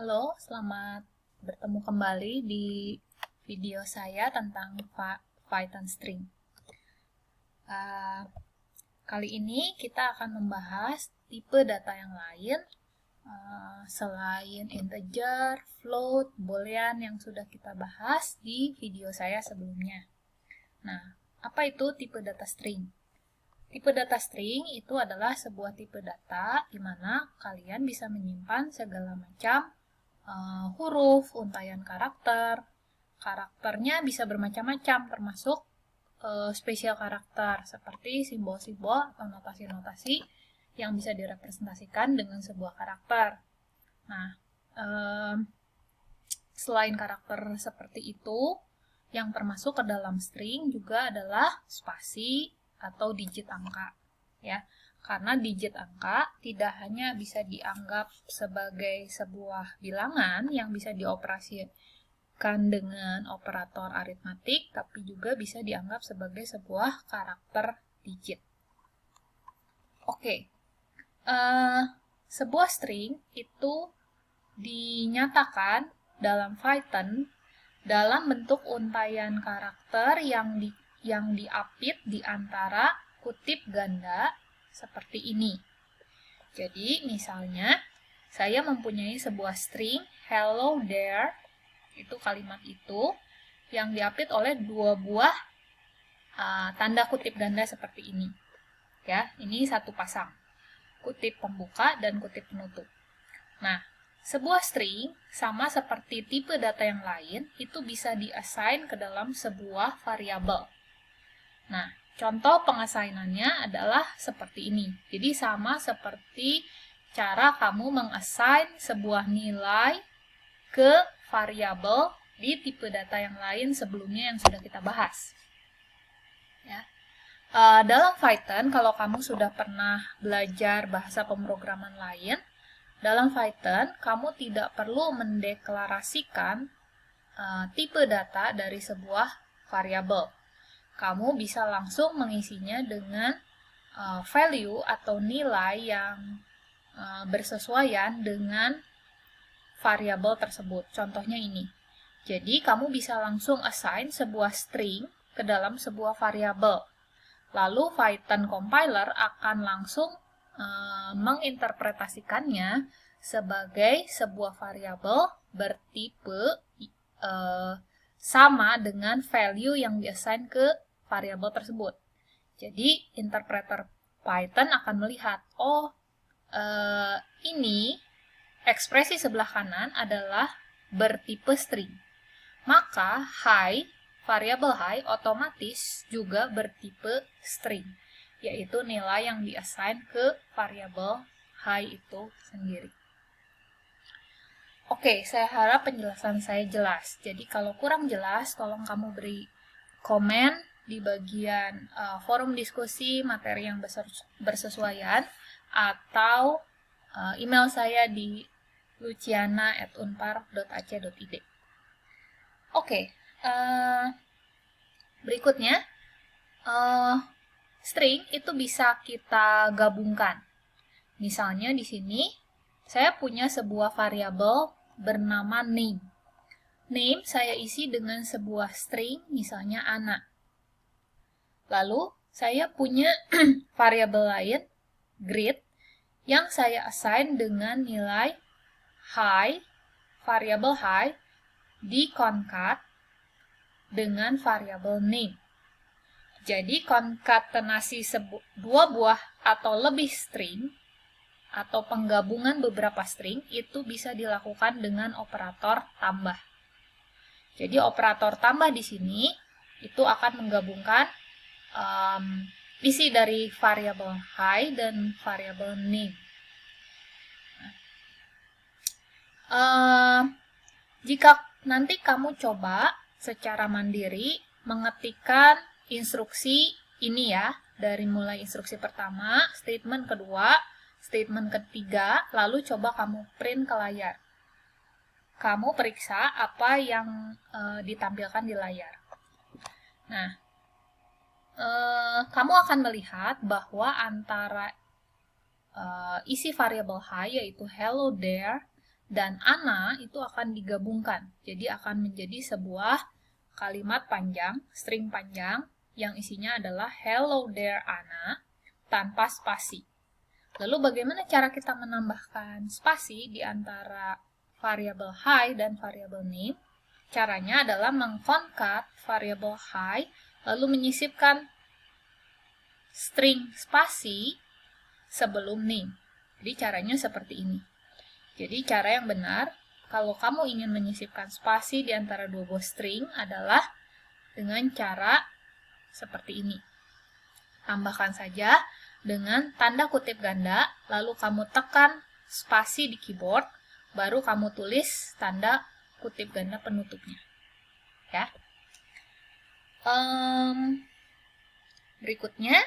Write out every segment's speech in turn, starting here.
Halo, selamat bertemu kembali di video saya tentang Python string. Uh, Kali ini kita akan membahas tipe data yang lain selain integer, float, boolean yang sudah kita bahas di video saya sebelumnya. Nah, apa itu tipe data string? Tipe data string itu adalah sebuah tipe data di mana kalian bisa menyimpan segala macam huruf, untayan karakter. Karakternya bisa bermacam-macam, termasuk spesial karakter, seperti simbol-simbol atau notasi-notasi yang bisa direpresentasikan dengan sebuah karakter. Nah, selain karakter seperti itu, yang termasuk ke dalam string juga adalah spasi atau digit angka, ya. Karena digit angka tidak hanya bisa dianggap sebagai sebuah bilangan yang bisa dioperasikan dengan operator aritmatik, tapi juga bisa dianggap sebagai sebuah karakter digit. Oke, sebuah string itu dinyatakan dalam Python dalam bentuk untayan karakter yang diapit di antara kutip ganda seperti ini. Jadi, misalnya, saya mempunyai sebuah string hello there, itu kalimat itu, yang diapit oleh dua buah tanda kutip ganda seperti ini. Ya, ini satu pasang. Kutip pembuka dan kutip penutup. Nah, sebuah string, sama seperti tipe data yang lain, itu bisa di-assign ke dalam sebuah variabel. Nah, contoh pengasainannya adalah seperti ini. Jadi, sama seperti cara kamu mengassign sebuah nilai ke variabel di tipe data yang lain sebelumnya yang sudah kita bahas. Ya. Dalam Python, kalau kamu sudah pernah belajar bahasa pemrograman lain, dalam Python, kamu tidak perlu mendeklarasikan tipe data dari sebuah variabel. Kamu bisa langsung mengisinya dengan value atau nilai yang bersesuaian dengan variabel tersebut. Contohnya ini. Jadi, kamu bisa langsung assign sebuah string ke dalam sebuah variabel. Lalu, Python compiler akan langsung menginterpretasikannya sebagai sebuah variabel bertipe sama dengan value yang diassign ke variabel tersebut. Jadi, interpreter Python akan melihat, ini ekspresi sebelah kanan adalah bertipe string. Maka, variabel high otomatis juga bertipe string, yaitu nilai yang diassign ke variabel high itu sendiri. Oke, saya harap penjelasan saya jelas. Jadi kalau kurang jelas, tolong kamu beri komen di bagian forum diskusi materi yang bersesuaian atau email saya di luciana@unpar.ac.id. Oke, berikutnya string itu bisa kita gabungkan. Misalnya di sini saya punya sebuah variabel bernama name. Name saya isi dengan sebuah string, misalnya Ana. Lalu saya punya variabel lain, greet, yang saya assign dengan nilai high, variabel high, di concat dengan variabel name. Jadi konkatenasi dua buah atau lebih string atau penggabungan beberapa string itu bisa dilakukan dengan operator tambah. Jadi operator tambah di sini itu akan menggabungkan isi dari variabel high dan variabel name. Jika nanti kamu coba secara mandiri mengetikkan instruksi ini ya, dari mulai instruksi pertama, statement kedua, statement ketiga, lalu coba kamu print ke layar. Kamu periksa apa yang ditampilkan di layar. Nah, kamu akan melihat bahwa antara isi variabel high yaitu hello there dan Anna itu akan digabungkan. Jadi akan menjadi sebuah kalimat panjang, string panjang, yang isinya adalah Hello there Anna, tanpa spasi. Lalu bagaimana cara kita menambahkan spasi di antara variabel hi dan variabel name? Caranya adalah mengconcat variabel hi, lalu menyisipkan string spasi sebelum name. Jadi caranya seperti ini. Jadi cara yang benar, kalau kamu ingin menyisipkan spasi di antara dua buah string adalah dengan cara seperti ini. Tambahkan saja dengan tanda kutip ganda, lalu kamu tekan spasi di keyboard, baru kamu tulis tanda kutip ganda penutupnya. Ya. Berikutnya,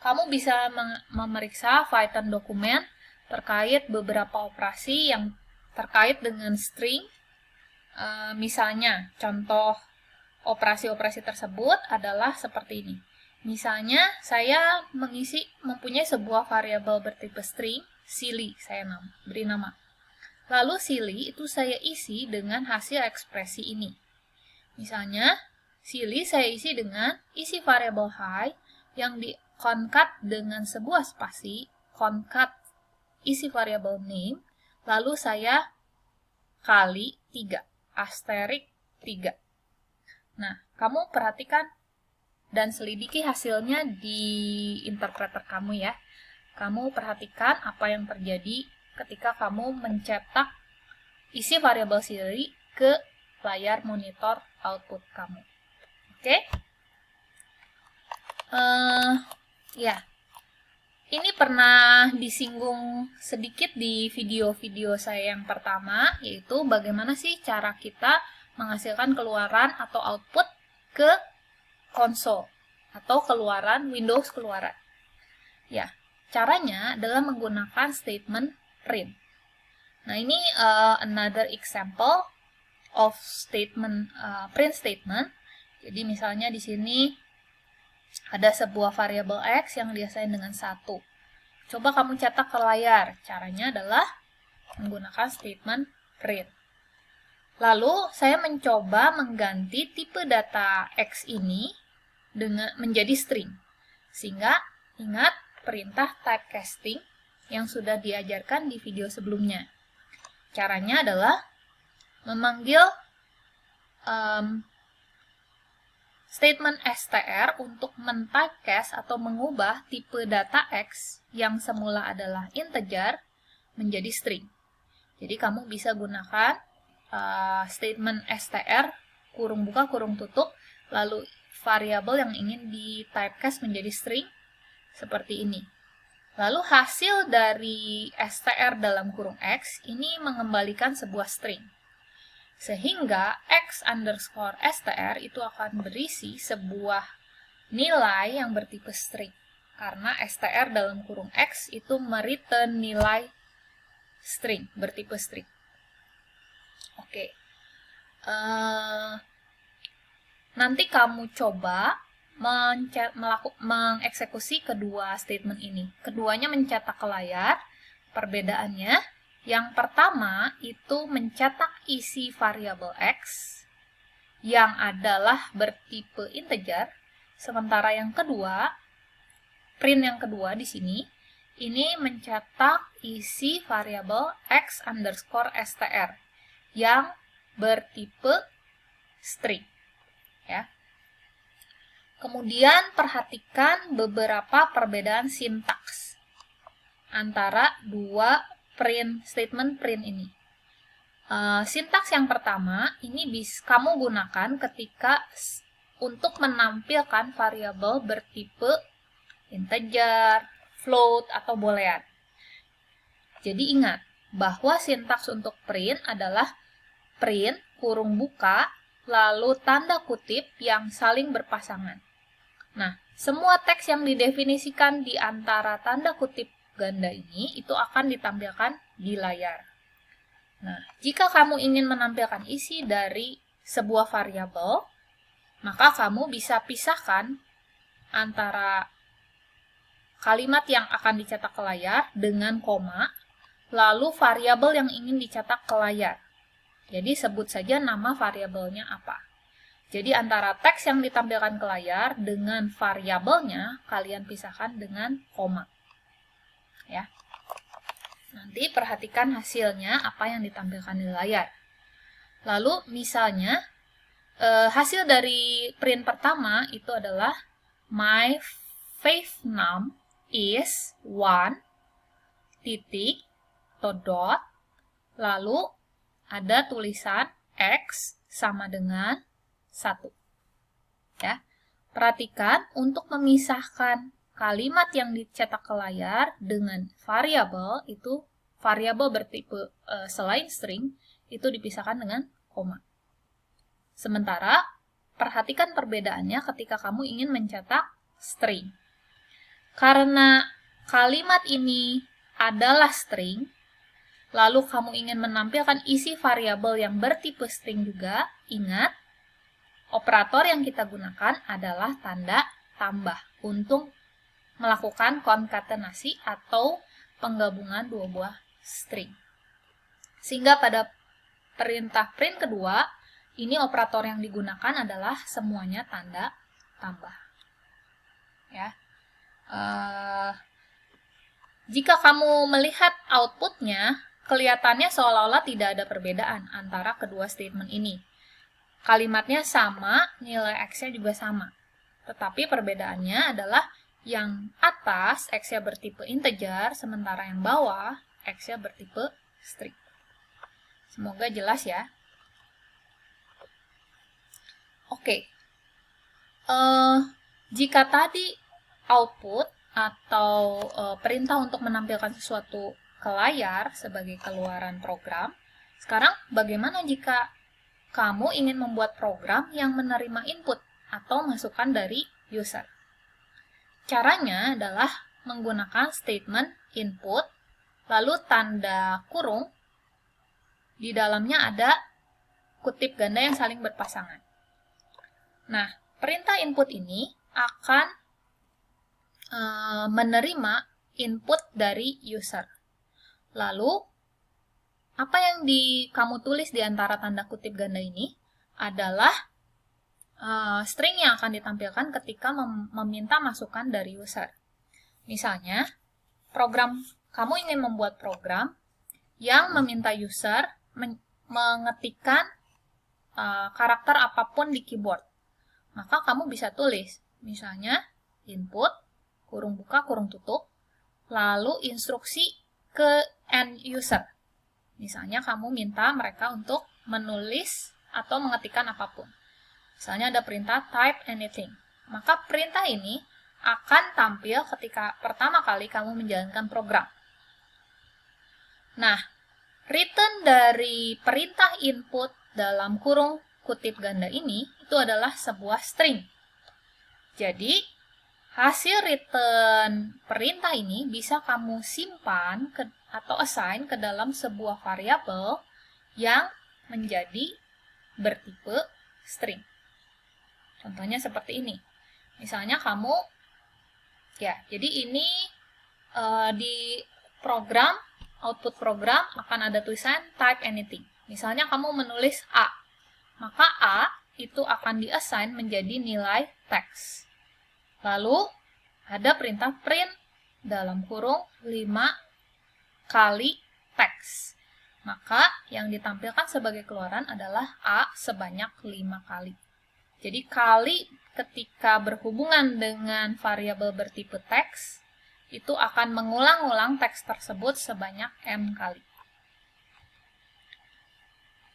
kamu bisa memeriksa Python dokumen terkait beberapa operasi yang terkait dengan string. Misalnya, contoh operasi-operasi tersebut adalah seperti ini. Misalnya, saya mempunyai sebuah variabel bertipe string, silly, saya beri nama. Lalu silly itu saya isi dengan hasil ekspresi ini. Misalnya, silly saya isi dengan isi variabel hi yang di-concat dengan sebuah spasi, concat isi variabel name, lalu saya kali 3, asterik 3. Nah, kamu perhatikan dan selidiki hasilnya di interpreter kamu ya. Kamu perhatikan apa yang terjadi ketika kamu mencetak isi variabel silly ke layar monitor output kamu. Oke? Ya. Ini pernah disinggung sedikit di video-video saya yang pertama, yaitu bagaimana sih cara kita menghasilkan keluaran atau output ke konsol atau keluaran Windows keluaran. Ya, caranya adalah menggunakan statement print. Nah, ini another example of statement print statement. Jadi misalnya di sini ada sebuah variabel X yang diasain dengan 1. Coba kamu cetak ke layar. Caranya adalah menggunakan statement print. Lalu, saya mencoba mengganti tipe data X ini menjadi string. Sehingga, ingat perintah typecasting yang sudah diajarkan di video sebelumnya. Caranya adalah memanggil statement str untuk men-typecast atau mengubah tipe data X yang semula adalah integer menjadi string. Jadi kamu bisa gunakan statement str, kurung buka, kurung tutup, lalu variabel yang ingin di-typecast menjadi string, seperti ini. Lalu hasil dari str dalam kurung X ini mengembalikan sebuah string. Sehingga X underscore str itu akan berisi sebuah nilai yang bertipe string. Karena str dalam kurung X itu mereturn nilai string, bertipe string. Oke. Nanti kamu coba mengeksekusi kedua statement ini. Keduanya mencetak ke layar. Perbedaannya, yang pertama itu mencetak isi variabel X yang adalah bertipe integer, sementara yang kedua, print yang kedua di sini, ini mencetak isi variabel X underscore str yang bertipe string. Ya. Kemudian perhatikan beberapa perbedaan sintaks antara dua statement print ini. Sintaks yang pertama ini kamu gunakan ketika untuk menampilkan variabel bertipe integer, float, atau boolean. Jadi ingat bahwa sintaks untuk print adalah print, kurung buka, lalu tanda kutip yang saling berpasangan. Nah, semua teks yang didefinisikan di antara tanda kutip ganda ini itu akan ditampilkan di layar. Nah, jika kamu ingin menampilkan isi dari sebuah variabel, maka kamu bisa pisahkan antara kalimat yang akan dicetak ke layar dengan koma, lalu variabel yang ingin dicetak ke layar. Jadi sebut saja nama variabelnya apa. Jadi antara teks yang ditampilkan ke layar dengan variabelnya kalian pisahkan dengan koma. Ya. Nanti perhatikan hasilnya apa yang ditampilkan di layar. Lalu misalnya hasil dari print pertama itu adalah my fifth num is 1 titik atau dot, lalu ada tulisan X sama dengan 1. Ya. Perhatikan untuk memisahkan kalimat yang dicetak ke layar dengan variabel, itu variabel bertipe selain string, itu dipisahkan dengan koma. Sementara, perhatikan perbedaannya ketika kamu ingin mencetak string. Karena kalimat ini adalah string, lalu kamu ingin menampilkan isi variabel yang bertipe string juga, ingat, operator yang kita gunakan adalah tanda tambah untuk melakukan konkatenasi atau penggabungan dua buah string. Sehingga pada perintah print kedua, ini operator yang digunakan adalah semuanya tanda tambah. Ya. Jika kamu melihat outputnya, kelihatannya seolah-olah tidak ada perbedaan antara kedua statement ini. Kalimatnya sama, nilai X-nya juga sama. Tetapi perbedaannya adalah yang atas X-nya bertipe integer, sementara yang bawah X-nya bertipe string. Semoga jelas ya. Oke. Jika tadi output atau perintah untuk menampilkan sesuatu ke layar sebagai keluaran program, sekarang bagaimana jika kamu ingin membuat program yang menerima input atau masukan dari user? Caranya adalah menggunakan statement input, lalu tanda kurung, di dalamnya ada kutip ganda yang saling berpasangan. Nah, perintah input ini akan menerima input dari user. Lalu, apa yang kamu tulis di antara tanda kutip ganda ini adalah string yang akan ditampilkan ketika meminta masukan dari user. Misalnya, kamu ingin membuat program yang meminta user mengetikkan karakter apapun di keyboard. Maka kamu bisa tulis, misalnya input, kurung buka, kurung tutup, lalu instruksi ke end user. Misalnya kamu minta mereka untuk menulis atau mengetikkan apapun. Misalnya ada perintah type anything. Maka perintah ini akan tampil ketika pertama kali kamu menjalankan program. Nah, return dari perintah input dalam kurung kutip ganda ini itu adalah sebuah string. Jadi, hasil return perintah ini bisa kamu simpan atau assign ke dalam sebuah variabel yang menjadi bertipe string. Contohnya seperti ini. Misalnya kamu, jadi ini di program, output program akan ada tulisan type anything. Misalnya kamu menulis A, maka A itu akan di-assign menjadi nilai teks. Lalu ada perintah print dalam kurung 5 kali teks. Maka yang ditampilkan sebagai keluaran adalah A sebanyak 5 kali. Jadi kali ketika berhubungan dengan variabel bertipe teks, itu akan mengulang-ulang teks tersebut sebanyak M kali.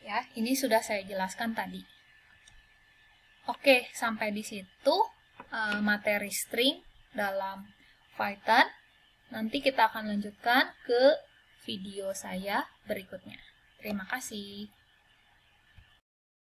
Ya, ini sudah saya jelaskan tadi. Oke, sampai di situ materi string dalam Python. Nanti kita akan lanjutkan ke video saya berikutnya. Terima kasih.